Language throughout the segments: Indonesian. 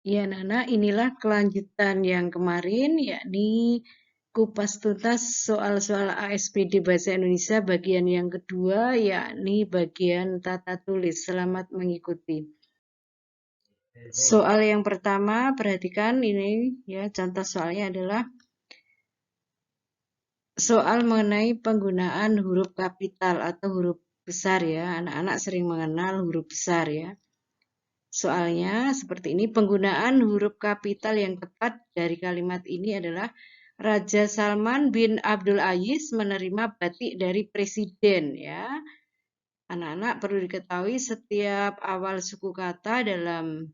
Ya, Nana, inilah kelanjutan yang kemarin, yakni kupas tuntas soal-soal ASPD Bahasa Indonesia bagian yang kedua, yakni bagian tata tulis. Selamat mengikuti. Soal yang pertama, perhatikan ini ya, contoh soalnya adalah soal mengenai penggunaan huruf kapital atau huruf besar ya. Anak-anak sering mengenal huruf besar ya. Soalnya seperti ini, penggunaan huruf kapital yang tepat dari kalimat ini adalah Raja Salman bin Abdul Aziz menerima batik dari presiden ya. Anak-anak perlu diketahui setiap awal suku kata dalam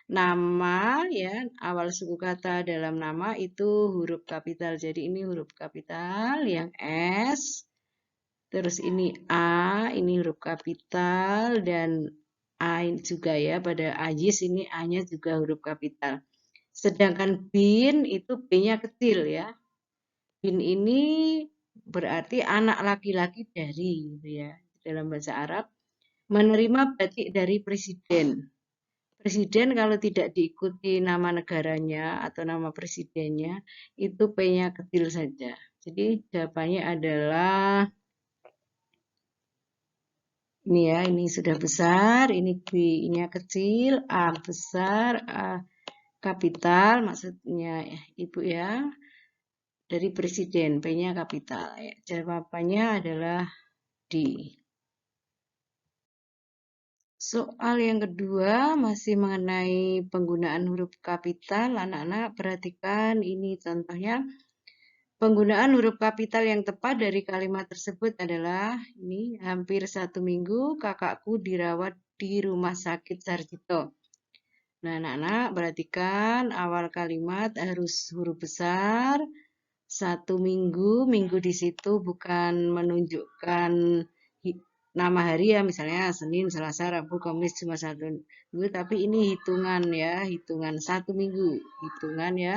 nama ya, awal suku kata dalam nama itu huruf kapital. Jadi ini huruf kapital yang S, terus ini A, ini huruf kapital, dan A juga ya, pada Ajis ini A-nya juga huruf kapital. Sedangkan bin itu B-nya kecil ya. Bin ini berarti anak laki-laki dari gitu ya. Dalam bahasa Arab menerima batik dari presiden. Presiden kalau tidak diikuti nama negaranya atau nama presidennya itu P-nya kecil saja. Jadi jawabannya adalah ini ya, ini sudah besar, ini B-nya kecil, A besar, A kapital, maksudnya Ibu ya, dari presiden, P-nya kapital. Ya, jawabannya adalah D. Soal yang kedua masih mengenai penggunaan huruf kapital. Anak-anak perhatikan ini contohnya. Penggunaan huruf kapital yang tepat dari kalimat tersebut adalah ini hampir 1 minggu kakakku dirawat di rumah sakit Sarjito. Nah, anak-anak perhatikan awal kalimat harus huruf besar. 1 minggu, minggu di situ bukan menunjukkan nama hari ya, misalnya Senin, Selasa, Rabu, Kamis cuma 1 minggu, tapi ini hitungan ya, hitungan 1 minggu, hitungan ya.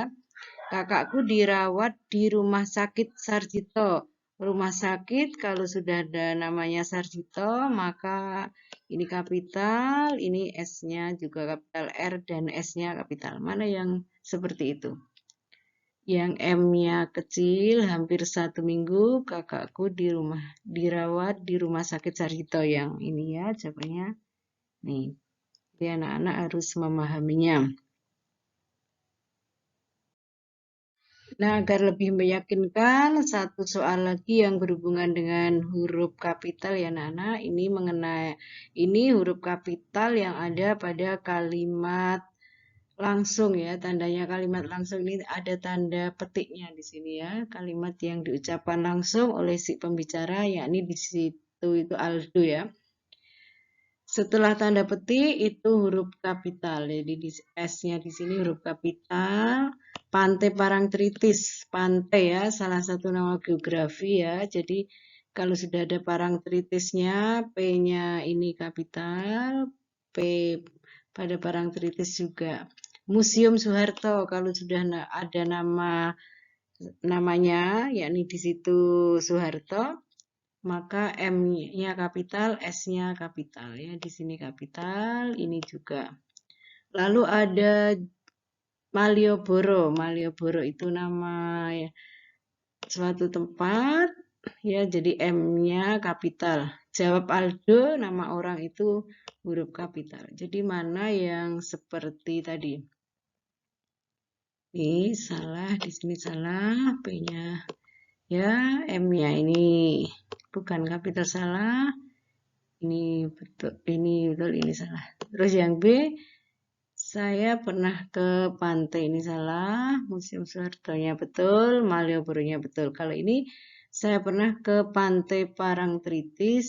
Kakakku dirawat di rumah sakit Sarjito. Rumah sakit kalau sudah ada namanya Sarjito, maka ini kapital, ini S-nya juga kapital R dan S-nya kapital. Mana yang seperti itu? Yang M-nya kecil, hampir 1 minggu, kakakku dirawat di rumah sakit Sarjito. Yang ini ya, jawabannya. Nih, jadi anak-anak harus memahaminya. Nah, agar lebih meyakinkan, satu soal lagi yang berhubungan dengan huruf kapital ya, Nana. Ini mengenai huruf kapital yang ada pada kalimat langsung ya. Tandanya kalimat langsung ini ada tanda petiknya di sini ya. Kalimat yang diucapkan langsung oleh si pembicara, yakni di situ itu Aldo ya. Setelah tanda petik itu huruf kapital. Jadi di S-nya di sini huruf kapital. Pantai Parangtritis, pantai ya, salah satu nama geografi ya. Jadi kalau sudah ada Parangtritisnya, P-nya ini kapital, P pada Parangtritis juga. Museum Soeharto kalau sudah ada namanya, yakni di situ Soeharto, maka M-nya kapital, S-nya kapital ya. Di sini kapital, ini juga. Lalu ada Malioboro. Malioboro itu nama ya, suatu tempat ya, jadi M-nya kapital. Jawab Aldo, nama orang itu huruf kapital. Jadi mana yang seperti tadi? Ini salah, di sini salah, P-nya ya, M-nya ini bukan kapital, salah. Ini betul, ini salah. Terus yang B, saya pernah ke pantai, ini salah. Museum Soeharto-nya betul, Malioboro-nya betul. Kalau ini saya pernah ke pantai Parangtritis,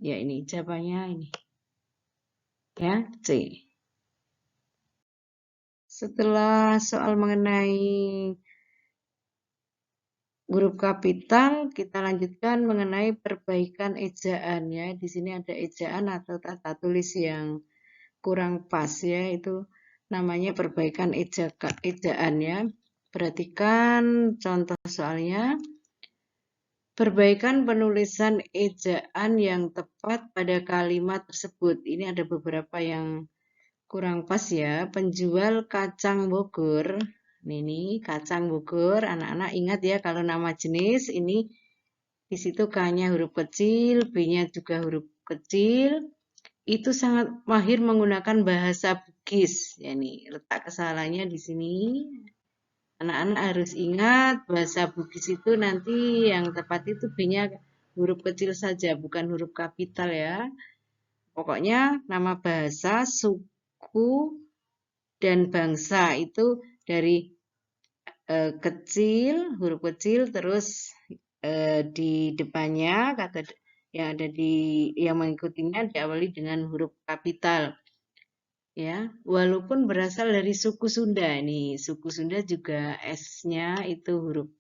ya ini jawabannya ini. Ya, C. Setelah soal mengenai huruf kapital, kita lanjutkan mengenai perbaikan ejaan ya. Di sini ada ejaan atau tata tulis yang kurang pas ya, itu namanya perbaikan ejaan ya. Perhatikan contoh soalnya. Perbaikan penulisan ejaan yang tepat pada kalimat tersebut. Ini ada beberapa yang kurang pas ya. Penjual kacang Bogor. Ini kacang Bogor. Anak-anak ingat ya kalau nama jenis ini di situ K-nya huruf kecil, B-nya juga huruf kecil. Itu sangat mahir menggunakan bahasa Bugis. Ya, nih, letak kesalahannya di sini. Anak-anak harus ingat bahasa Bugis itu nanti yang tepat itu B-nya huruf kecil saja, bukan huruf kapital ya. Pokoknya nama bahasa, suku, dan bangsa itu dari kecil, huruf kecil, terus di depannya kata yang ada di yang mengikutinya diawali dengan huruf kapital. Ya, walaupun berasal dari suku Sunda. Nih, suku Sunda juga S-nya itu huruf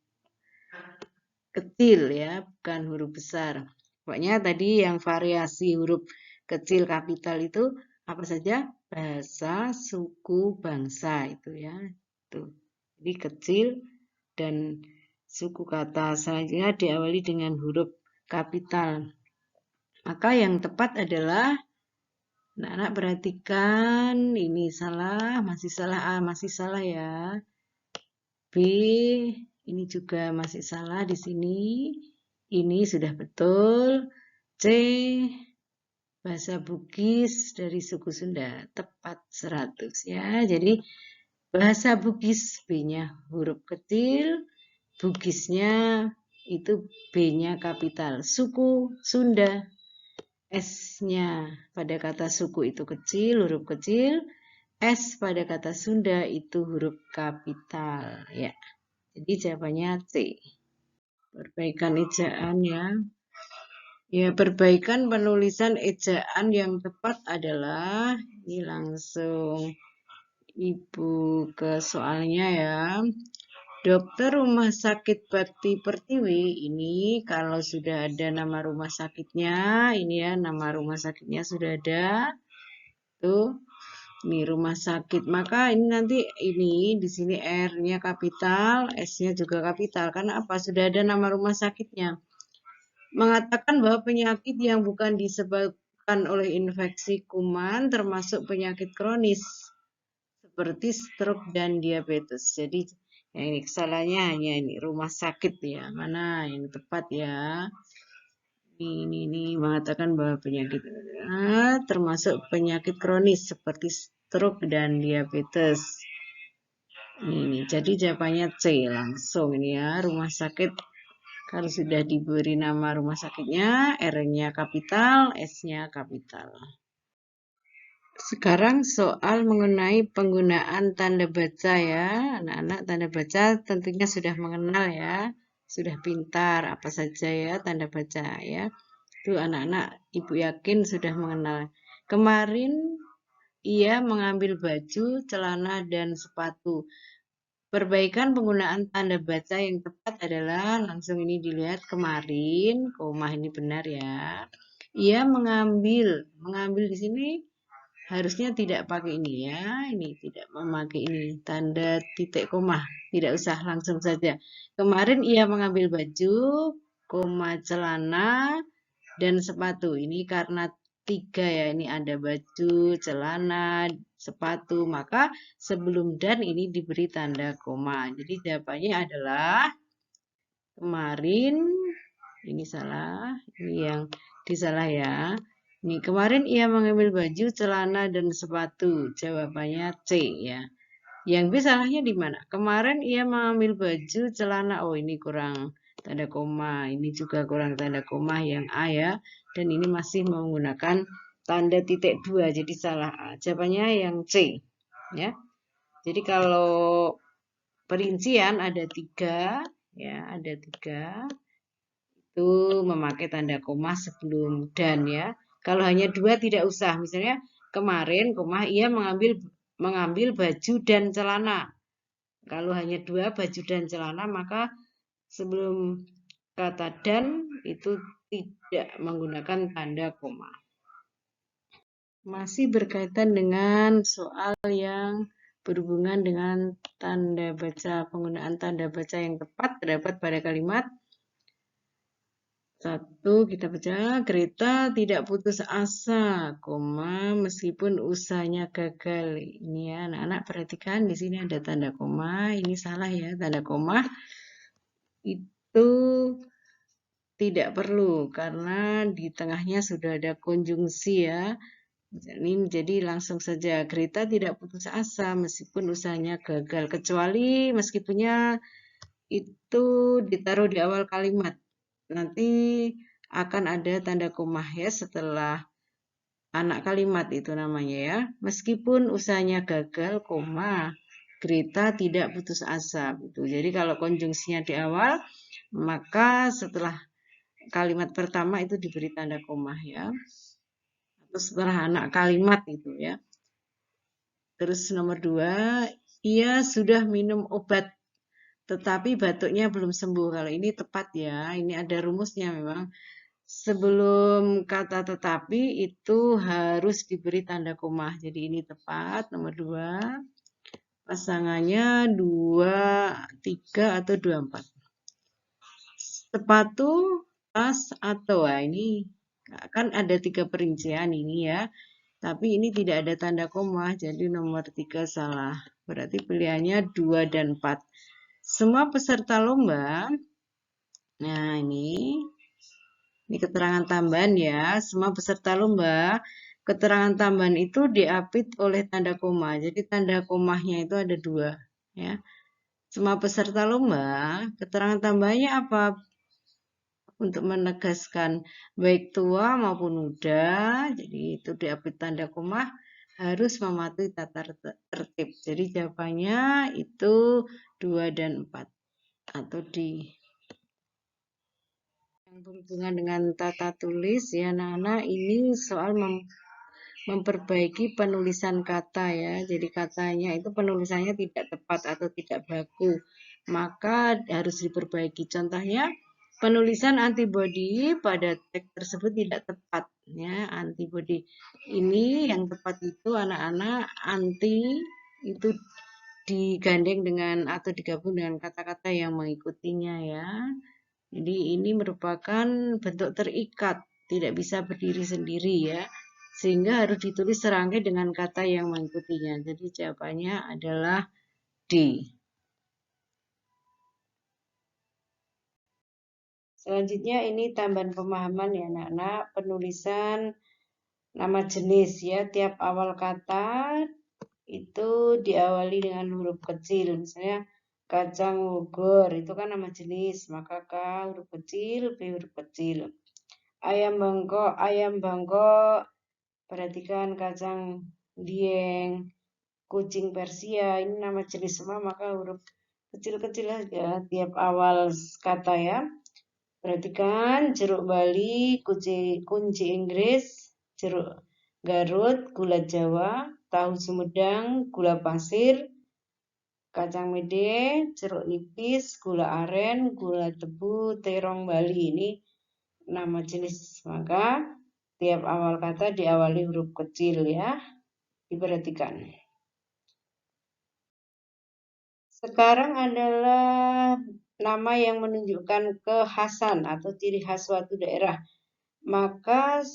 kecil ya, bukan huruf besar. Pokoknya tadi yang variasi huruf kecil kapital itu apa saja? Bahasa, suku, bangsa itu ya. Tuh. Jadi kecil dan suku kata selanjutnya diawali dengan huruf kapital. Maka yang tepat adalah anak-anak perhatikan ini salah, masih salah A, masih salah ya. B ini juga masih salah di sini. Ini sudah betul. C bahasa Bugis dari suku Sunda tepat 100 ya. Jadi bahasa Bugis B-nya huruf kecil, Bugisnya itu B-nya kapital. Suku Sunda S-nya pada kata suku itu kecil, huruf kecil. S pada kata Sunda itu huruf kapital ya. Jadi jawabannya C. Perbaikan ejaan ya. Ya, perbaikan penulisan ejaan yang tepat adalah ini langsung Ibu ke soalnya ya. Dokter Rumah Sakit Bakti Pertiwi ini kalau sudah ada nama rumah sakitnya, ini ya nama rumah sakitnya sudah ada. Tuh. Ini rumah sakit. Maka ini nanti ini di sini R-nya kapital, S-nya juga kapital. Karena apa? Sudah ada nama rumah sakitnya. Mengatakan bahwa penyakit yang bukan disebabkan oleh infeksi kuman termasuk penyakit kronis seperti stroke dan diabetes. Jadi yang ini kesalahannya hanya ini rumah sakit ya. Mana yang tepat ya? Ini mengatakan bahwa penyakit termasuk penyakit kronis seperti stroke dan diabetes. Ini jadi jawabannya C langsung ini ya. Rumah sakit kalau sudah diberi nama rumah sakitnya, R-nya kapital, S-nya kapital. Sekarang soal mengenai penggunaan tanda baca ya. Anak-anak tanda baca tentunya sudah mengenal ya. Sudah pintar apa saja ya tanda baca ya. Itu anak-anak Ibu yakin sudah mengenal. Kemarin ia mengambil baju, celana, dan sepatu. Perbaikan penggunaan tanda baca yang tepat adalah langsung ini dilihat kemarin, koma ini benar ya. Ia mengambil di sini harusnya tidak pakai ini ya, ini tidak memakai ini tanda titik koma, tidak usah langsung saja. Kemarin ia mengambil baju, koma celana dan sepatu. Ini karena 3 ya, ini ada baju, celana, sepatu, maka sebelum dan ini diberi tanda koma. Jadi jawabannya adalah kemarin, ini salah, ini yang disalah ya. Ini kemarin ia mengambil baju, celana, dan sepatu. Jawabannya C ya. Yang B salahnya di mana? Kemarin ia mengambil baju, celana. Oh, ini kurang tanda koma. Ini juga kurang tanda koma yang A ya. Dan ini masih menggunakan tanda titik 2. Jadi salah A. Jawabannya yang C. Ya. Jadi kalau perincian ada 3. Ya, ada 3. Itu memakai tanda koma sebelum dan ya. Kalau hanya 2 tidak usah. Misalnya kemarin, koma ia mengambil baju dan celana. Kalau hanya 2 baju dan celana, maka sebelum kata dan itu tidak menggunakan tanda koma. Masih berkaitan dengan soal yang berhubungan dengan tanda baca, penggunaan tanda baca yang tepat terdapat pada kalimat Satu, kita baca, Greta tidak putus asa, koma, meskipun usahanya gagal. Ini ya, anak-anak perhatikan di sini ada tanda koma. Ini salah ya, tanda koma itu tidak perlu karena di tengahnya sudah ada konjungsi ya. Jadi langsung saja Greta tidak putus asa meskipun usahanya gagal, kecuali meskipunnya itu ditaruh di awal kalimat. Nanti akan ada tanda koma ya setelah anak kalimat itu namanya ya. Meskipun usahanya gagal, koma, Greta tidak putus asa gitu. Jadi kalau konjungsinya di awal, maka setelah kalimat pertama itu diberi tanda koma ya. Atau setelah anak kalimat itu ya. Terus nomor 2, ia sudah minum obat tetapi batuknya belum sembuh. Kalau ini tepat ya, ini ada rumusnya memang. Sebelum kata tetapi itu harus diberi tanda koma. Jadi ini tepat, nomor 2. Pasangannya 23 atau 24. Sepatu, tas, atau ini kan ada 3 perincian ini ya. Tapi ini tidak ada tanda koma, jadi nomor 3 salah. Berarti pilihannya 2 dan 4. Semua peserta lomba, nah ini keterangan tambahan ya. Semua peserta lomba, keterangan tambahan itu diapit oleh tanda koma. Jadi tanda komanya itu ada 2 ya. Semua peserta lomba, keterangan tambahannya apa? Untuk menegaskan baik tua maupun muda, jadi itu diapit tanda koma harus mematuhi tata tertib. Jadi jawabannya itu 2 dan 4 atau D. Yang berhubungan dengan tata tulis ya anak-anak, ini soal memperbaiki penulisan kata ya. Jadi katanya itu penulisannya tidak tepat atau tidak baku. Maka harus diperbaiki. Contohnya penulisan antibody pada teks tersebut tidak tepat ya. Antibody ini yang tepat itu anak-anak anti itu digandeng dengan atau digabung dengan kata-kata yang mengikutinya ya. Jadi ini merupakan bentuk terikat, tidak bisa berdiri sendiri ya. Sehingga harus ditulis serangkai dengan kata yang mengikutinya. Jadi jawabannya adalah D. Selanjutnya ini tambahan pemahaman ya anak-anak, penulisan nama jenis ya. Tiap awal kata itu diawali dengan huruf kecil. Misalnya kacang Bogor itu kan nama jenis, maka K huruf kecil, B huruf kecil. Ayam Bangkok, perhatikan kacang Dieng, kucing Persia, ini nama jenis semua, maka huruf kecil-kecil aja tiap awal kata ya. Perhatikan jeruk Bali, kunci Inggris, jeruk Garut, gula Jawa, tahu Sumedang, gula pasir, kacang mede, jeruk nipis, gula aren, gula tebu, terong Bali. Ini nama jenis. Maka tiap awal kata diawali huruf kecil ya. Diperhatikan. Sekarang adalah nama yang menunjukkan kekhasan atau ciri khas suatu daerah. Maka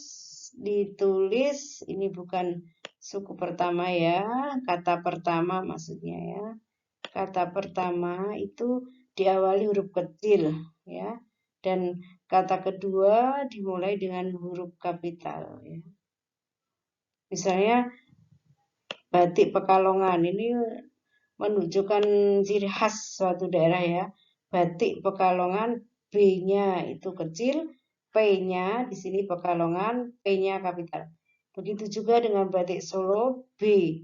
ditulis, ini bukan suku pertama ya, kata pertama maksudnya ya. Kata pertama itu diawali huruf kecil ya. Dan kata kedua dimulai dengan huruf kapital ya. Misalnya batik Pekalongan ini menunjukkan ciri khas suatu daerah ya. Batik Pekalongan, B-nya itu kecil, P-nya di sini Pekalongan, P-nya kapital. Begitu juga dengan batik Solo, B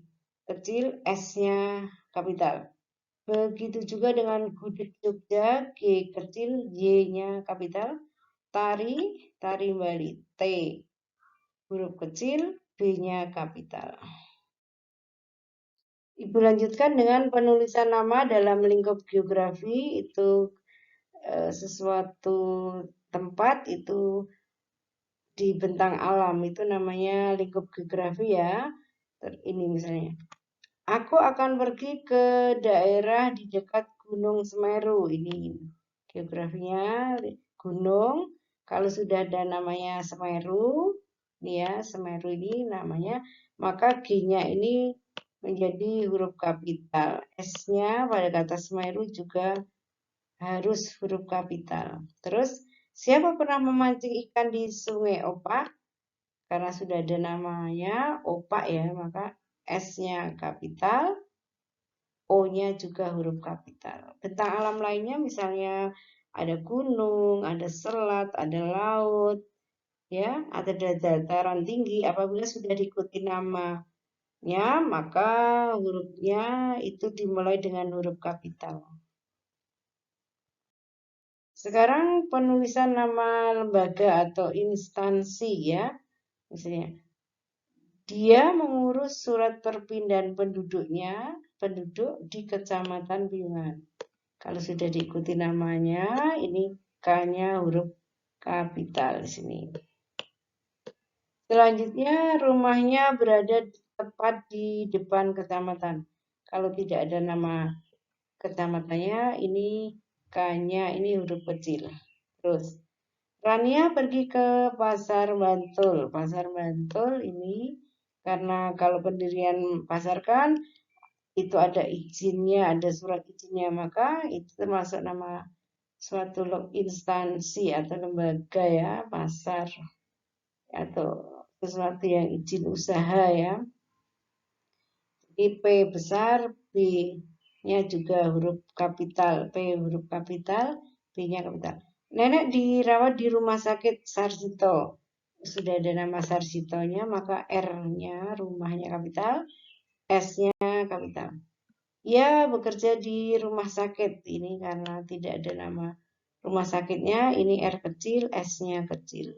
kecil, S-nya kapital. Begitu juga dengan gudeg Jogja, G kecil, Y-nya kapital. Tari Bali, T huruf kecil, B-nya kapital. Ibu lanjutkan dengan penulisan nama dalam lingkup geografi, itu sesuatu tempat itu di bentang alam, itu namanya lingkup geografi ya. Ini misalnya, aku akan pergi ke daerah di dekat Gunung Semeru. Ini geografinya gunung, Kalau sudah ada namanya Semeru, ya Semeru ini namanya, maka G-nya ini menjadi huruf kapital. S-nya pada kata Semeru juga harus huruf kapital. Terus, siapa pernah memancing ikan di Sungai Opak? Karena sudah ada namanya Opak ya, maka S-nya kapital, O-nya juga huruf kapital. Bentang alam lainnya misalnya ada gunung, ada selat, ada laut, ya, ada dataran tinggi. Apabila sudah diikuti namanya, maka hurufnya itu dimulai dengan huruf kapital. Sekarang penulisan nama lembaga atau instansi ya. Misalnya, dia mengurus surat perpindahan penduduk di Kecamatan Piungan. Kalau sudah diikuti namanya, ini K-nya huruf kapital di sini. Selanjutnya, rumahnya berada tepat di depan kecamatan. Kalau tidak ada nama kecamatannya, ini K-nya ini huruf kecil. Terus, Rania pergi ke Pasar Bantul. Pasar Bantul ini karena kalau pendirian pasar kan itu ada izinnya, ada surat izinnya, maka itu termasuk nama suatu instansi atau lembaga ya, pasar atau sesuatu yang izin usaha ya. P besar, B-nya juga huruf kapital, P huruf kapital, B-nya kapital. Nenek dirawat di rumah sakit Sarsito. Sudah ada nama Sarsitonya, maka R-nya rumahnya kapital, S-nya kapital. Ia bekerja di rumah sakit. Ini karena tidak ada nama rumah sakitnya, ini R kecil, S-nya kecil.